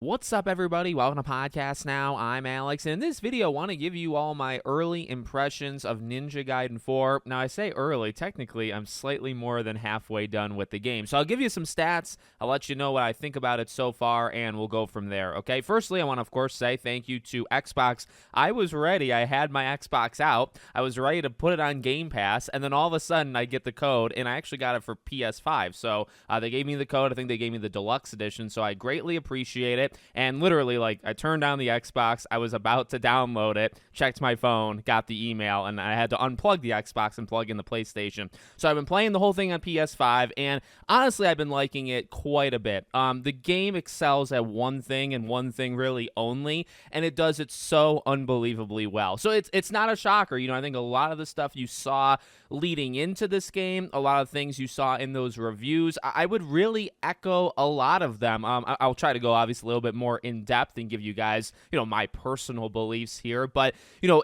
What's up, everybody? Welcome to Podcast Now. I'm Alex, and in this video, I want to give you all my early impressions of Ninja Gaiden 4. Now, I say early. Technically, I'm slightly more than halfway done with the game. So I'll give you some stats. I'll let you know what I think about it so far, and we'll go from there, okay? Firstly, I want to, of course, say thank you to Xbox. I was ready. I had my Xbox out. I was ready to put it on Game Pass, and then all of a sudden, I get the code, and I actually got it for PS5. So they gave me the code. I think they gave me the deluxe edition, so I greatly appreciate it. And literally, I turned on the Xbox, I was about to download it, checked my phone, got the email, and I had to unplug the Xbox and plug in the PlayStation. So I've been playing the whole thing on PS5, and honestly, I've been liking it quite a bit. The game excels at one thing and one thing really only, and it does it so unbelievably well. So it's not a shocker. I think a lot of the stuff you saw leading into this game, a lot of things you saw in those reviews, I would really echo a lot of them. I'll try to go obviously a little bit more in depth and give you guys, my personal beliefs here. But,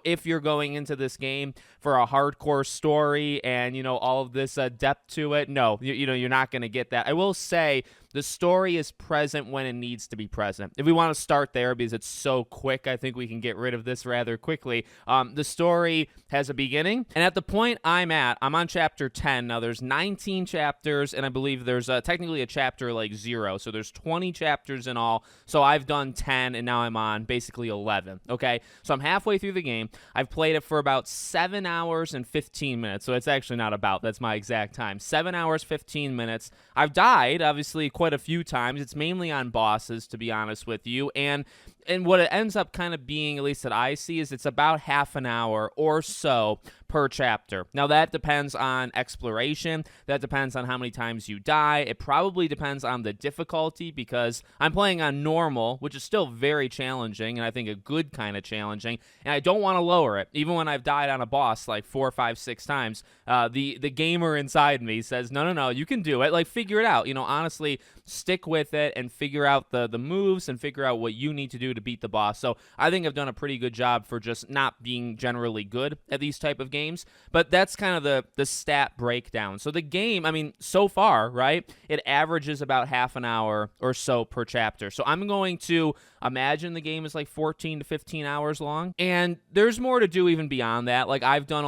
if you're going into this game for a hardcore story and, all of this depth to it, no, you're not going to get that. I will say the story is present when it needs to be present. If we want to start there because it's so quick, I think we can get rid of this rather quickly. The story has a beginning, and at the point I'm on chapter 10. Now, there's 19 chapters, and I believe there's technically a chapter like 0, so there's 20 chapters in all. So I've done 10, and now I'm on basically 11, okay? So I'm halfway through the game. I've played it for about 7 hours and 15 minutes, so it's actually not about. That's my exact time. 7 hours, 15 minutes. I've died, obviously, quite a few times. It's mainly on bosses, to be honest with you, and what it ends up kind of being, at least that I see, is it's about half an hour or so per chapter. Now, that depends on exploration. That depends on how many times you die. It probably depends on the difficulty, because I'm playing on normal, which is still very challenging, and I think a good kind of challenging, and I don't want to lower it. Even when I've died on a boss like 4, 5, 6 times, the gamer inside me says, no, you can do it. Figure it out. Honestly, stick with it and figure out the moves and figure out what you need to do to beat the boss. So I think I've done a pretty good job for just not being generally good at these type of games. But that's kind of the stat breakdown. So the game, so far, right, it averages about half an hour or so per chapter. So I'm going to imagine the game is like 14 to 15 hours long. And there's more to do even beyond that. I've done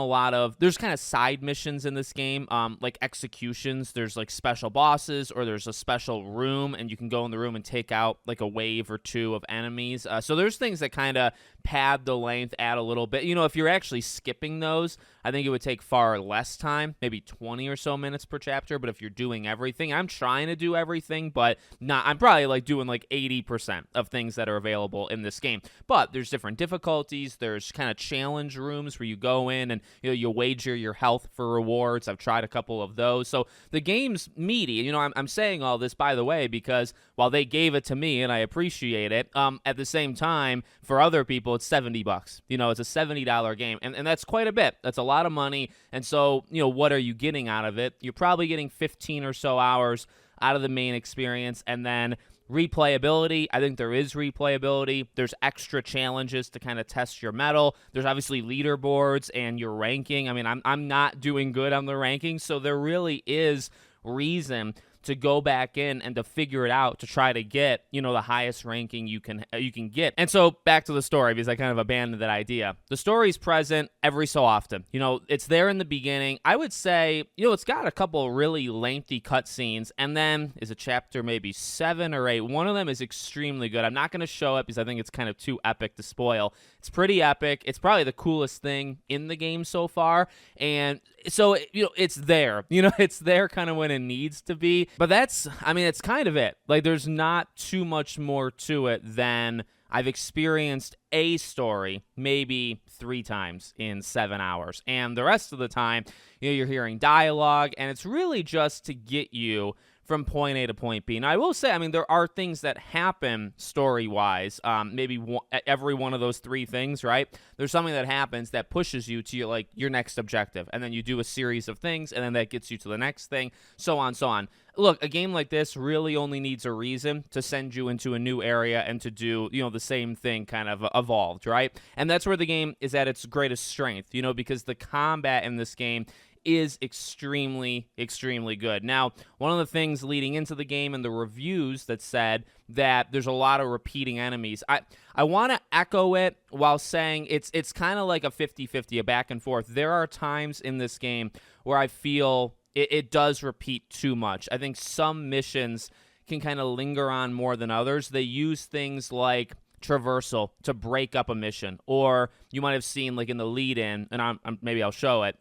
there's kind of side missions in this game, like executions. There's like special bosses, or there's a special room, and you can go in the room and take out like a wave or two of enemies. So there's things that kind of pad the length, add a little bit. If you're actually skipping those, I think it would take far less time, maybe 20 or so minutes per chapter. But if you're doing everything, I'm trying to do everything, but I'm probably doing 80% of things that are available in this game. But there's different difficulties. There's kind of challenge rooms where you go in and you wager your health for rewards. I've tried a couple of those. So the game's meaty. I'm saying all this, by the way, because while they gave it to me and I appreciate it, at the same time, for other people, it's $70. It's a $70 game, and that's quite a bit. That's a lot of money. And so, what are you getting out of it? You're probably getting 15 or so hours out of the main experience, and then replayability. I think there is replayability. There's extra challenges to kind of test your mettle. There's obviously leaderboards and your ranking. I'm not doing good on the ranking, so there really is reason to go back in and to figure it out to try to get, the highest ranking you can get. And so back to the story, because I kind of abandoned that idea. The story's present every so often. It's there in the beginning. I would say, it's got a couple really lengthy cutscenes, and then is a chapter maybe 7 or 8. One of them is extremely good. I'm not going to show it because I think it's kind of too epic to spoil. It's pretty epic. It's probably the coolest thing in the game so far. And so, it's there. It's there kind of when it needs to be. But it's kind of it. There's not too much more to it than I've experienced a story maybe 3 times in 7 hours. And the rest of the time, you're hearing dialogue, and it's really just to get you from point A to point B. Now, I will say, there are things that happen story-wise, maybe every one of those 3 things, right? There's something that happens that pushes you to your next objective, and then you do a series of things, and then that gets you to the next thing, so on, so on. Look, a game like this really only needs a reason to send you into a new area and to do, the same thing kind of evolved, right? And that's where the game is at its greatest strength, because the combat in this game is extremely, extremely good. Now, one of the things leading into the game and the reviews that said that there's a lot of repeating enemies, I want to echo it while saying it's kind of like a 50-50, a back and forth. There are times in this game where I feel it does repeat too much. I think some missions can kind of linger on more than others. They use things like traversal to break up a mission, or you might have seen like in the lead-in, and maybe I'll show it.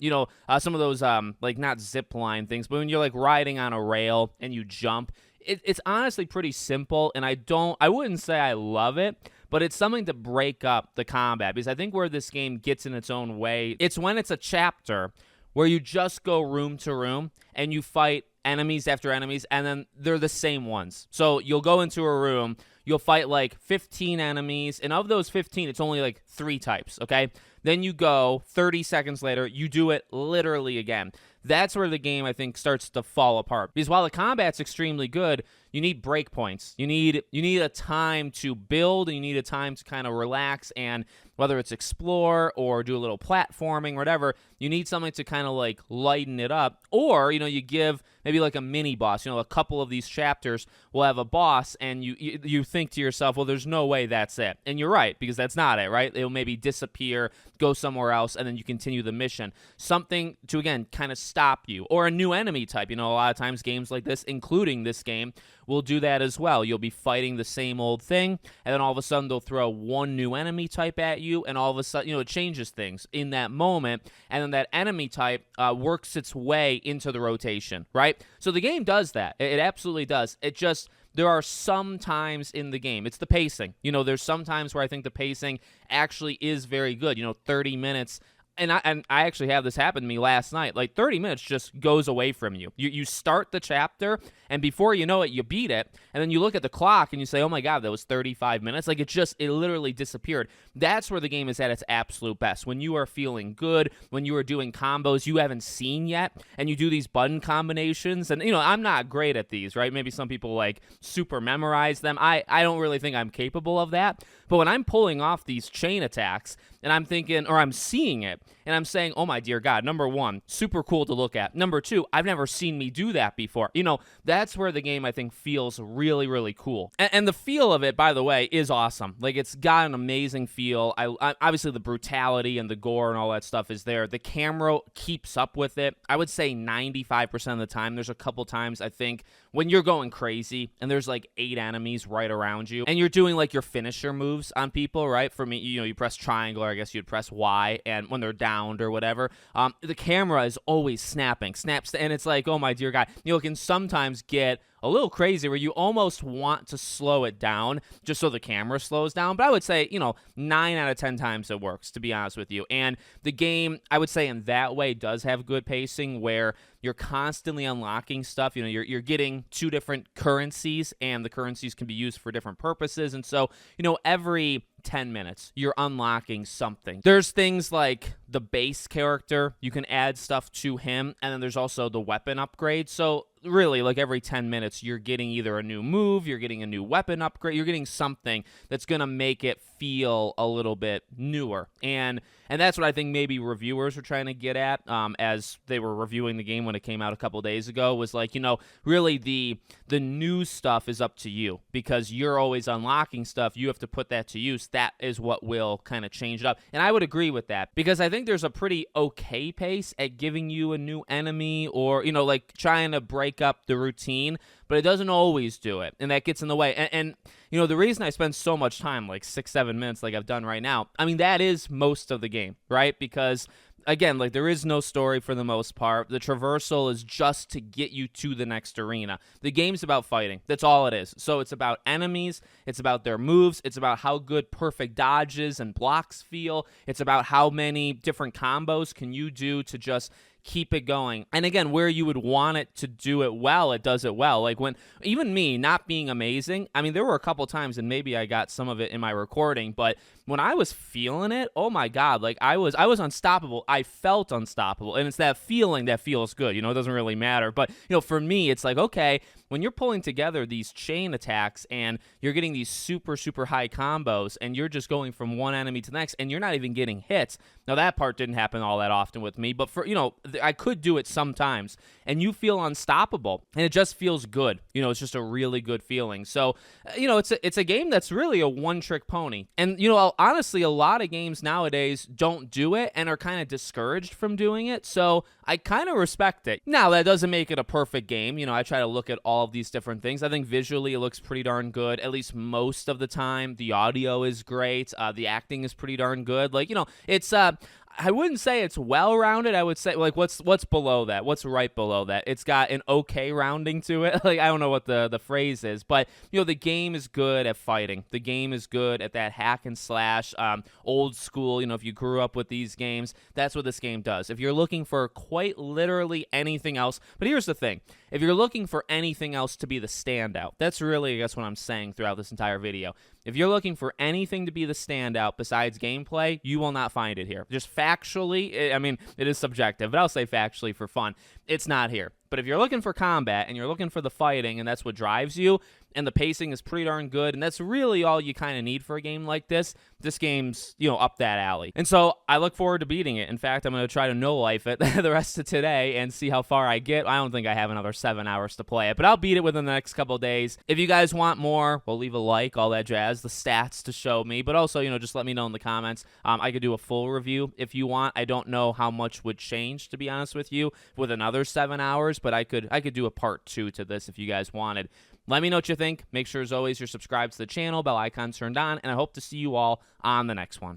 Some of those like not zip line things, but when you're like riding on a rail and you jump, it's honestly pretty simple. And I wouldn't say I love it, but it's something to break up the combat, because I think where this game gets in its own way, it's when it's a chapter where you just go room to room and you fight enemies after enemies, and then they're the same ones. So you'll go into a room, you'll fight like 15 enemies, and of those 15, it's only like 3 types, okay? Then you go 30 seconds later, you do it literally again. That's where the game, I think, starts to fall apart. Because while the combat's extremely good, you need breakpoints. You need a time to build, and you need a time to kind of relax, and whether it's explore or do a little platforming, whatever, you need something to kind of like lighten it up. Or, you give maybe like a mini boss. A couple of these chapters will have a boss, and you think to yourself, well, there's no way that's it. And you're right, because that's not it, right? It'll maybe disappear, go somewhere else, and then you continue the mission. Something to, again, kind of stop you. Or a new enemy type. A lot of times games like this, including this game, will do that as well. You'll be fighting the same old thing, and then all of a sudden they'll throw one new enemy type at you, and all of a sudden, it changes things in that moment, and then that enemy type works its way into the rotation, right? So the game does that. It absolutely does. There are some times in the game, it's the pacing. There's some times where I think the pacing actually is very good. 30 minutes. And I actually have this happen to me last night. Like 30 minutes just goes away from you. You start the chapter, and before you know it, you beat it. And then you look at the clock and you say, oh my God, that was 35 minutes. Like it literally disappeared. That's where the game is at its absolute best. When you are feeling good, when you are doing combos you haven't seen yet, and you do these button combinations. And, I'm not great at these, right? Maybe some people like super memorize them. I don't really think I'm capable of that. But when I'm pulling off these chain attacks, and I'm thinking, or I'm seeing it, and I'm saying, oh my dear God, number one, super cool to look at. Number two, I've never seen me do that before. That's where the game, I think, feels really, really cool. And the feel of it, by the way, is awesome. Like, it's got an amazing feel. I obviously, the brutality and the gore and all that stuff is there. The camera keeps up with it. I would say 95% of the time. There's a couple times, I think, when you're going crazy, and there's like 8 enemies right around you, and you're doing like your finisher moves on people, right? For me, you press triangle, or I guess you'd press Y, and when they're downed or whatever, the camera is always snaps, and it's like, oh my dear God, it can sometimes get a little crazy where you almost want to slow it down just so the camera slows down. But I would say, 9 out of 10 times it works, to be honest with you. And the game, I would say in that way, does have good pacing where you're constantly unlocking stuff. You're getting 2 different currencies, and the currencies can be used for different purposes. And so, every 10 minutes, you're unlocking something. There's things like the base character. You can add stuff to him, and then there's also the weapon upgrade. So really, like every 10 minutes, you're getting either a new move, you're getting a new weapon upgrade, you're getting something that's going to make it feel a little bit newer. And that's what I think maybe reviewers were trying to get at as they were reviewing the game when it came out a couple days ago, was like, really the new stuff is up to you, because you're always unlocking stuff. You have to put that to use. That is what will kind of change it up. And I would agree with that, because I think there's a pretty okay pace at giving you a new enemy, or, like trying to break up the routine, but it doesn't always do it, and that gets in the way. And the reason I spend so much time, like 6-7 minutes like I've done right now, I mean, that is most of the game, right? Because again, like, there is no story for the most part. The traversal is just to get you to the next arena. The game's about fighting. That's all it is. So it's about enemies. It's about their moves. It's about how good perfect dodges and blocks feel. It's about how many different combos can you do to just keep it going. And again, where you would want it to do it well, it does it well. Like, when even me not being amazing, I mean, there were a couple times, and maybe I got some of it in my recording, but when I was feeling it, oh my God, like I was unstoppable. I felt unstoppable. And it's that feeling that feels good. It doesn't really matter. But, for me, it's like, okay, when you're pulling together these chain attacks and you're getting these super, super high combos and you're just going from one enemy to the next and you're not even getting hits. Now, that part didn't happen all that often with me, but I could do it sometimes, and you feel unstoppable, and it just feels good. It's just a really good feeling. So, it's a game that's really a one-trick pony. And, honestly, a lot of games nowadays don't do it and are kind of discouraged from doing it, so I kind of respect it. Now, that doesn't make it a perfect game. I try to look at all of these different things. I think visually it looks pretty darn good, at least most of the time. The audio is great. The acting is pretty darn good. It's I wouldn't say it's well-rounded. I would say, what's below that? What's right below that? It's got an okay rounding to it. I don't know what the phrase is, but, the game is good at fighting. The game is good at that hack and slash, old school. If you grew up with these games, that's what this game does. If you're looking for quite literally anything else, but here's the thing. If you're looking for anything else to be the standout, that's really, I guess, what I'm saying throughout this entire video. If you're looking for anything to be the standout besides gameplay, you will not find it here. Just factually, it is subjective, but I'll say factually for fun, it's not here. But if you're looking for combat and you're looking for the fighting and that's what drives you, and the pacing is pretty darn good, and that's really all you kind of need for a game like this game's, up that alley. And so I look forward to beating it. In fact, I'm going to try to no-life it the rest of today and see how far I get. I don't think I have another 7 hours to play it, but I'll beat it within the next couple of days. If you guys want more, well, leave a like, all that jazz, the stats to show me, but also, just let me know in the comments. I could do a full review if you want. I don't know how much would change, to be honest with you, with another 7 hours, but I could do a part 2 to this if you guys wanted. Let me know what you think. Make sure, as always, you're subscribed to the channel, bell icon turned on, and I hope to see you all on the next one.